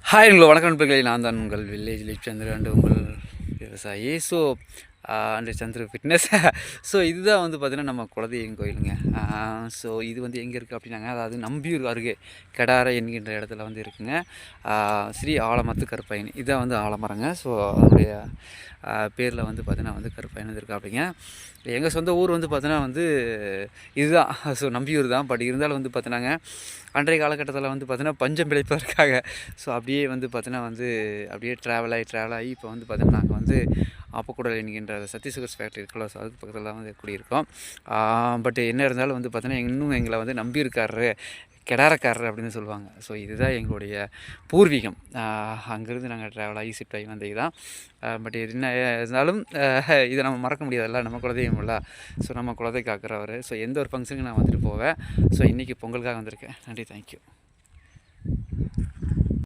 Hi உங்களை வணக்கம் நண்பர்களே. நான் தான் உங்கள் வில்லேஜ் லைஃப் சந்திர அண்டு உங்கள் விவசாயி. So and Chandra fitness. So இதுதான் வந்து பார்த்திங்கன்னா நம்ம குலதெய்வம் கோயிலுங்க. ஸோ இது வந்து எங்கே இருக்குது அப்படின்னாங்க, அதாவது நம்பியூர் அருகே கெடாரை என்கின்ற இடத்துல வந்து இருக்குங்க. ஸ்ரீ ஆலமரத்து கருப்பயணி இதான் வந்து ஆலமரங்க. ஸோ அதனுடைய பேரில் வந்து பார்த்திங்கன்னா வந்து கருப்பயணம் இருக்கா அப்படிங்க. எங்கள் சொந்த ஊர் வந்து பார்த்தீங்கன்னா வந்து இதுதான். ஸோ நம்பியூர் தான். பட் இருந்தாலும் வந்து பார்த்தினாங்க அன்றைய காலகட்டத்தில் வந்து பார்த்திங்கன்னா பஞ்சம் பிழைப்பதற்காக ஸோ அப்படியே வந்து பார்த்திங்கன்னா வந்து அப்படியே ட்ராவல் ஆகி இப்போ வந்து பார்த்திங்கன்னா நாங்கள் வந்து ஆப்பக்கூடல் என்கின்ற சத்தி சுகர்ஸ் ஃபேக்ட்ரி இருக்குல்ல, ஸோ அதுக்கு பக்கத்தில் தான் வந்து குடியிருக்கோம். பட் என்ன இருந்தாலும் வந்து பார்த்திங்கன்னா இன்னும் எங்களை வந்து நம்பியிருக்காரு கெடாரக்காரர் அப்படின்னு சொல்லுவாங்க. ஸோ இதுதான் எங்களுடைய பூர்வீகம். அங்கேருந்து நாங்கள் ட்ராவல் ஆகி ஷிஃப்ட் ஆகி வந்தது தான். பட் என்ன இருந்தாலும் இதை நம்ம மறக்க முடியாதுல்ல, நம்ம குலதெய்வம் இல்லை. ஸோ நம்ம குலத்தை காக்கிறவர். ஸோ எந்த ஒரு ஃபங்க்ஷனுக்கு நான் வந்துட்டு போவேன். ஸோ இன்றைக்கி பொங்கலுக்காக வந்திருக்கேன். நன்றி, தேங்க்யூ.